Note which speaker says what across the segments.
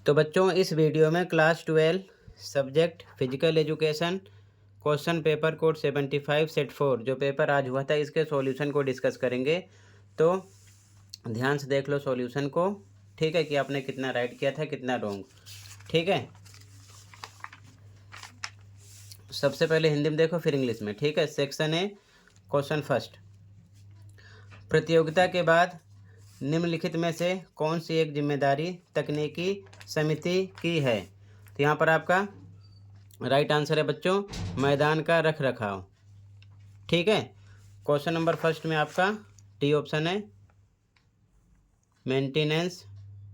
Speaker 1: तो बच्चों इस वीडियो में class 12 subject physical education question paper code 75 set 4 जो पेपर आज हुआ था इसके सॉल्यूशन को डिस्कस करेंगे। तो ध्यान से देख लो सॉल्यूशन को, ठीक है, कि आपने कितना राइट किया था कितना रॉन्ग। ठीक है, सबसे पहले हिंदी में देखो फिर इंग्लिश में। ठीक है, सेक्शन ए क्वेश्चन फर्स्ट, प्रतियोगिता के बाद निम्नलिखित में से कौन सी एक जिम्मेदारी तकनीकी समिति की है। तो यहाँ पर आपका राइट आंसर है बच्चों मैदान का रख रखाव। ठीक है, क्वेश्चन नंबर फर्स्ट में आपका डी ऑप्शन है मेंटेनेंस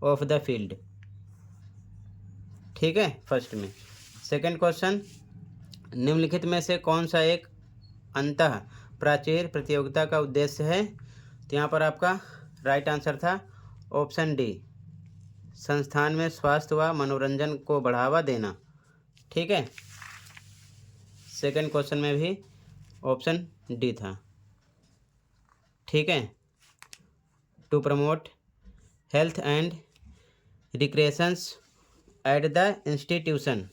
Speaker 1: ऑफ द फील्ड। ठीक है, फर्स्ट में। सेकंड क्वेश्चन, निम्नलिखित में से कौन सा एक अंतः प्राचीर प्रतियोगिता का उद्देश्य है। तो यहाँ पर आपका राइट आंसर था ऑप्शन डी संस्थान में स्वास्थ्य व मनोरंजन को बढ़ावा देना। ठीक है, सेकंड क्वेश्चन में भी ऑप्शन डी था। ठीक है, to promote health and recreations at the institution.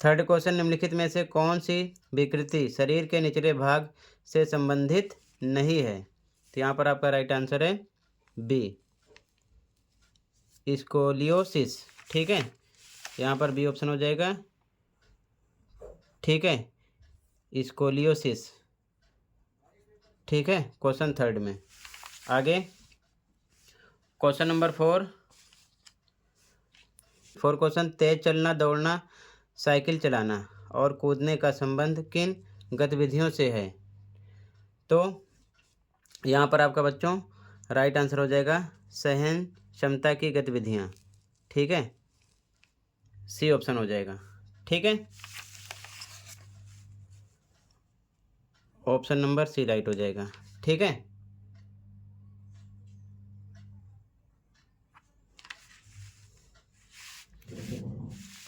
Speaker 1: Third question, निम्नलिखित में से कौन सी विकृति शरीर के निचले भाग से संबंधित नहीं है। तो यहाँ पर आपका राइट आंसर है बी स्कोलियोसिस। ठीक है, यहाँ पर बी ऑप्शन हो जाएगा। ठीक है, स्कोलियोसिस। ठीक है, क्वेश्चन थर्ड में। आगे क्वेश्चन नंबर फोर क्वेश्चन, तेज चलना, दौड़ना, साइकिल चलाना और कूदने का संबंध किन गतिविधियों से है। तो यहाँ पर आपका बच्चों राइट आंसर हो जाएगा सहन क्षमता की गतिविधियाँ। ठीक है, सी ऑप्शन हो जाएगा। ठीक है, ऑप्शन नंबर सी राइट हो जाएगा। ठीक है,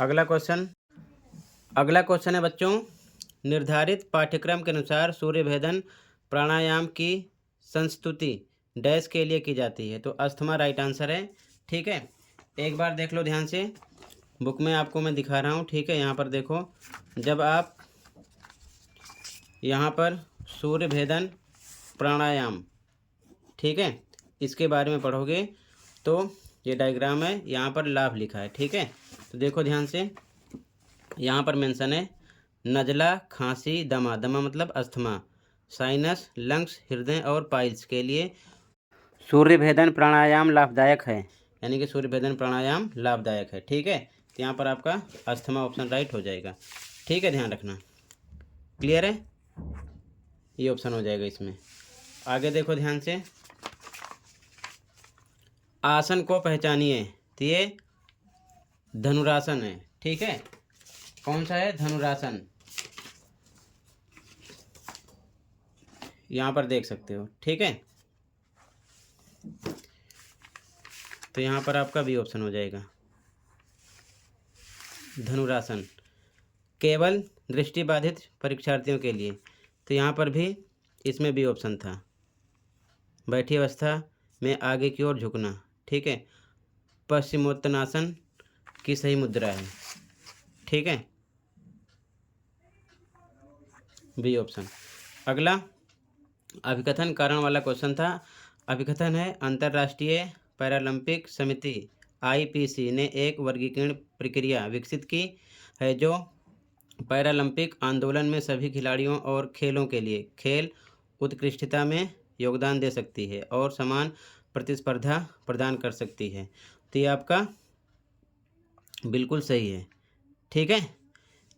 Speaker 1: अगला क्वेश्चन है बच्चों, निर्धारित पाठ्यक्रम के अनुसार सूर्य भेदन प्राणायाम की संस्तुति डैश के लिए की जाती है। तो अस्थमा राइट आंसर है। ठीक है, एक बार देख लो ध्यान से, बुक में आपको मैं दिखा रहा हूँ। ठीक है, यहाँ पर देखो, जब आप यहाँ पर सूर्य भेदन प्राणायाम, ठीक है, इसके बारे में पढ़ोगे तो ये डायग्राम है, यहाँ पर लाभ लिखा है। ठीक है, तो देखो ध्यान से, यहाँ पर मेंशन है नज़ला, खांसी, दमा, दमा मतलब अस्थमा, साइनस, लंग्स, हृदय और पाइल्स के लिए सूर्य भेदन प्राणायाम लाभदायक है, यानी कि सूर्य भेदन प्राणायाम लाभदायक है। ठीक है, तो यहाँ पर आपका अस्थमा ऑप्शन राइट हो जाएगा। ठीक है, ध्यान रखना। क्लियर है, ये ऑप्शन हो जाएगा इसमें। आगे देखो ध्यान से, आसन को पहचानिए। तो ये धनुरासन है। ठीक है, कौन सा है, धनुरासन। यहाँ पर देख सकते हो। ठीक है, तो यहाँ पर आपका बी ऑप्शन हो जाएगा धनुरासन, केवल दृष्टिबाधित परीक्षार्थियों के लिए। तो यहाँ पर भी इसमें बी ऑप्शन था, बैठी अवस्था में आगे की ओर झुकना। ठीक है, पश्चिमोत्तानासन की सही मुद्रा है। ठीक है, बी ऑप्शन। अगला अभिकथन कारण वाला क्वेश्चन था। अभिकथन है अंतर्राष्ट्रीय पैरालंपिक समिति आईपीसी ने एक वर्गीकरण प्रक्रिया विकसित की है जो पैरालंपिक आंदोलन में सभी खिलाड़ियों और खेलों के लिए खेल उत्कृष्टता में योगदान दे सकती है और समान प्रतिस्पर्धा प्रदान कर सकती है। तो ये आपका बिल्कुल सही है। ठीक है,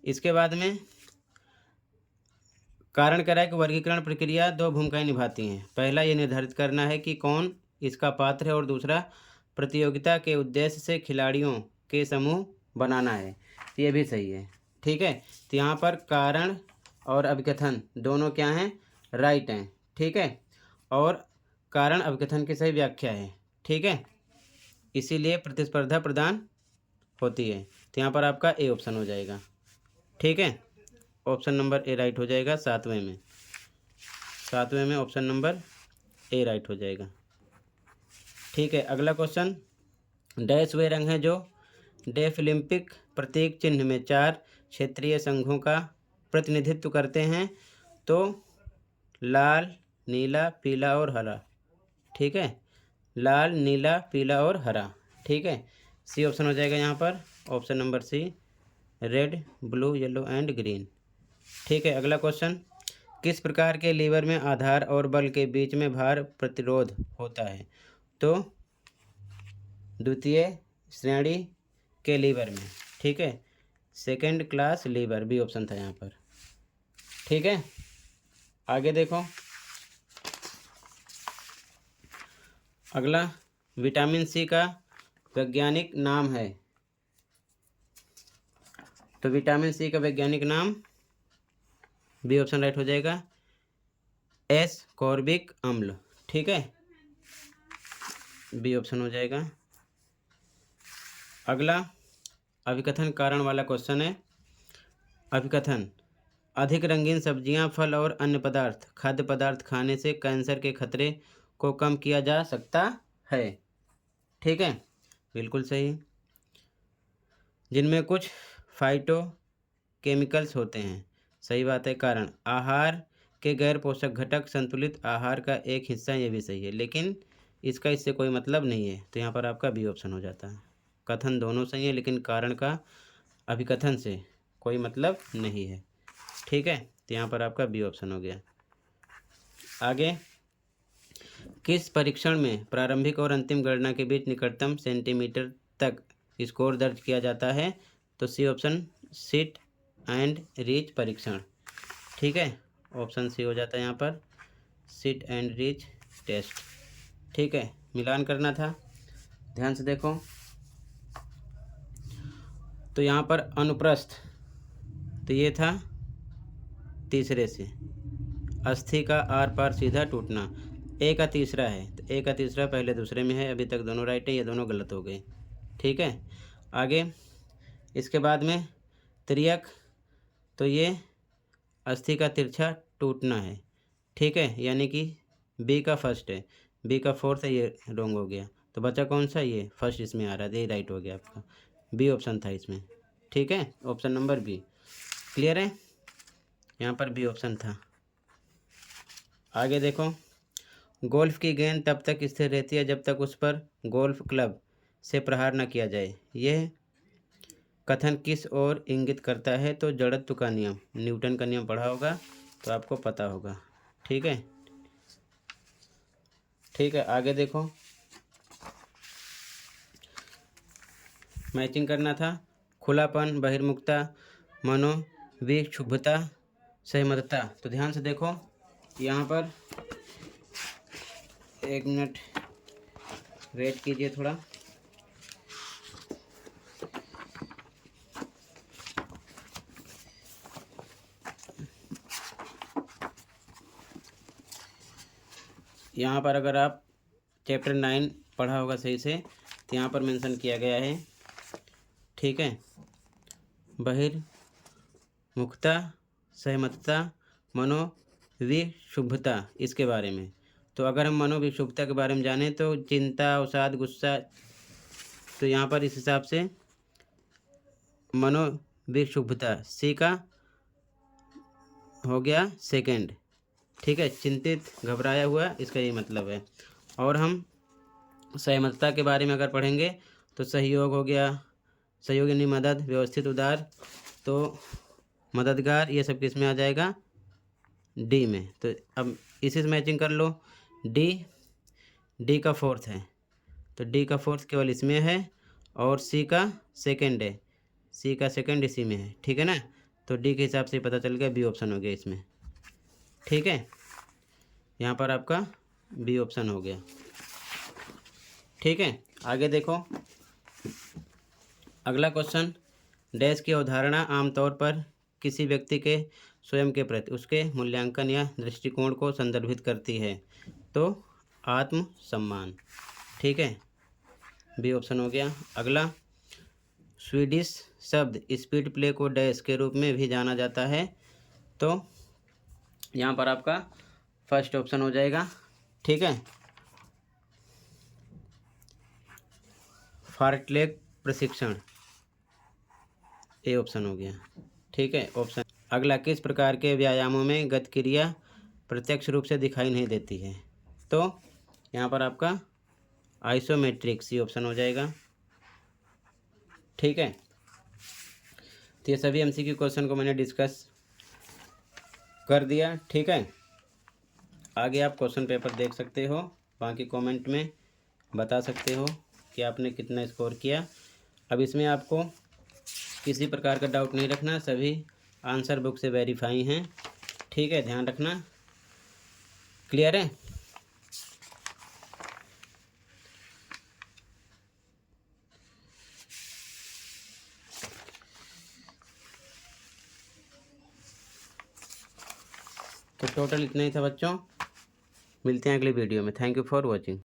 Speaker 1: इसके बाद में कारण कह रहा है कि वर्गीकरण प्रक्रिया दो भूमिकाएं निभाती हैं। पहला, ये निर्धारित करना है कि कौन इसका पात्र है, और दूसरा प्रतियोगिता के उद्देश्य से खिलाड़ियों के समूह बनाना है। ये भी सही है। ठीक है, तो यहाँ पर कारण और अभिकथन दोनों क्या हैं, राइट हैं। ठीक है, और कारण अभिकथन की सही व्याख्या है। ठीक है, इसीलिए प्रतिस्पर्धा प्रदान होती है। तो यहाँ पर आपका ए ऑप्शन हो जाएगा। ठीक है, ऑप्शन नंबर ए राइट हो जाएगा। सातवें में ऑप्शन नंबर ए राइट हो जाएगा। ठीक है, अगला क्वेश्चन, डैश वे रंग हैं जो डेफलिम्पिक प्रतीक चिन्ह में 4 क्षेत्रीय संघों का प्रतिनिधित्व करते हैं। तो लाल, नीला, पीला और हरा। ठीक है, लाल, नीला, पीला और हरा। ठीक है, सी ऑप्शन हो जाएगा यहाँ पर, option number C, red, blue, yellow and green. ठीक है, अगला क्वेश्चन, किस प्रकार के लीवर में आधार और बल के बीच में भार प्रतिरोध होता है। तो द्वितीय श्रेणी के लीवर में। ठीक है, second class lever, B option था यहाँ पर। ठीक है, आगे देखो, अगला, विटामिन सी का वैज्ञानिक नाम है। तो विटामिन सी का वैज्ञानिक नाम, बी ऑप्शन राइट हो जाएगा, एस्कॉर्बिक अम्ल। ठीक है, बी ऑप्शन हो जाएगा। अगला, अभिकथन कारण वाला क्वेश्चन है। अभिकथन, अधिक रंगीन सब्जियां, फल और अन्य पदार्थ, खाद्य पदार्थ खाने से कैंसर के खतरे को कम किया जा सकता है। ठीक है, बिल्कुल सही। जिनमें कुछ फाइटो केमिकल्स होते हैं, सही बात है। कारण, आहार के गैर पोषक घटक संतुलित आहार का एक हिस्सा, ये भी सही है, लेकिन इसका इससे कोई मतलब नहीं है। तो यहाँ पर आपका बी ऑप्शन हो जाता है। कथन दोनों सही है, लेकिन कारण का अभिकथन से कोई मतलब नहीं है। ठीक है, तो यहाँ पर आपका बी ऑप्शन हो गया। आगे, किस परीक्षण में प्रारंभिक और अंतिम गणना के बीच निकटतम सेंटीमीटर तक स्कोर दर्ज किया जाता है। तो C option, sit and reach परीक्षण। ठीक है, ऑप्शन सी हो जाता है यहाँ पर, सिट एंड रीच टेस्ट। ठीक है, मिलान करना था, ध्यान से देखो। तो यहाँ पर अनुप्रस्थ, तो ये था तीसरे से, अस्थि का आर पार सीधा टूटना, ए का तीसरा है। तो ए का तीसरा पहले दूसरे में है, अभी तक दोनों राइट है, ये दोनों गलत हो गए। ठीक है, आगे इसके बाद में त्रियक, तो ये अस्थि का तिरछा टूटना है। ठीक है, यानी कि बी का फर्स्ट है, बी का फोर्थ है, ये रॉन्ग हो गया। तो बचा कौन सा, ये फर्स्ट इसमें आ रहा है, ये राइट हो गया आपका, बी ऑप्शन था इसमें। ठीक है, ऑप्शन नंबर बी, क्लियर है, यहाँ पर बी ऑप्शन था। आगे देखो, गोल्फ की गेंद तब तक स्थिर रहती है जब तक उस पर गोल्फ क्लब से प्रहार न किया जाए। यह कथन किस ओर इंगित करता है। तो जड़त्व का नियम, न्यूटन का नियम पढ़ा होगा तो आपको पता होगा। ठीक है, ठीक है, आगे देखो, मैचिंग करना था। खुलापन, बहिर्मुखता, मनोविक्षुब्धता, सहमतता। तो ध्यान से देखो, यहाँ पर 1 मिनट वेट कीजिए थोड़ा। यहाँ पर अगर आप चैप्टर 9 पढ़ा होगा सही से, तो यहाँ पर मेंशन किया गया है। ठीक है, बहिर्मुखता, सहमतता, मनोविक्षुब्धता, इसके बारे में। तो अगर हम मनोविक्षुब्धता के बारे में जानें तो चिंता, अवसाद, गुस्सा, तो यहाँ पर इस हिसाब से मनोविक्षुब्धता सी का हो गया सेकंड। ठीक है, चिंतित, घबराया हुआ, इसका ये मतलब है। और हम सहमतता के बारे में अगर पढ़ेंगे तो सहयोग हो गया, सहयोग यानी मदद, व्यवस्थित, उदार, तो मददगार, ये सब किस में आ जाएगा, डी में। तो अब इसी से मैचिंग कर लो, डी का फोर्थ है, तो डी का फोर्थ केवल इसमें है, और सी का सेकंड है, सी का सेकंड इसी में है। ठीक है ना, तो डी के हिसाब से पता चल गया, बी ऑप्शन हो गया इसमें। ठीक है, यहाँ पर आपका बी ऑप्शन हो गया। ठीक है, आगे देखो, अगला क्वेश्चन, डैश की अवधारणा आमतौर पर किसी व्यक्ति के स्वयं के प्रति उसके मूल्यांकन या दृष्टिकोण को संदर्भित करती है। तो आत्मसम्मान। ठीक है, बी ऑप्शन हो गया। अगला, स्वीडिश शब्द स्पीड प्ले को डैश के रूप में भी जाना जाता है। तो यहाँ पर आपका फर्स्ट ऑप्शन हो जाएगा। ठीक है, फार्टलेग प्रशिक्षण, ये ऑप्शन हो गया। ठीक है। ऑप्शन अगला, किस प्रकार के व्यायामों में गति क्रिया प्रत्यक्ष रूप से दिखाई नहीं देती है? तो यहाँ पर आपका आइसोमेट्रिक, सी ऑप्शन हो जाएगा। ठीक है। तो ये सभी एमसीक्यू क्वेश्चन को मैंने डिस्कस कर दिया। ठीक है। आगे आप क्वेश्चन पेपर देख सकते हो, बाकी कमेंट में बता सकते हो कि आपने कितना स्कोर किया। अब इसमें आपको किसी प्रकार का डाउट नहीं रखना, सभी आंसर बुक से वेरीफाई हैं। ठीक है, ध्यान रखना। क्लियर है? तो टोटल इतना ही था बच्चों। मिलते हैं अगली वीडियो में। Thank you for watching.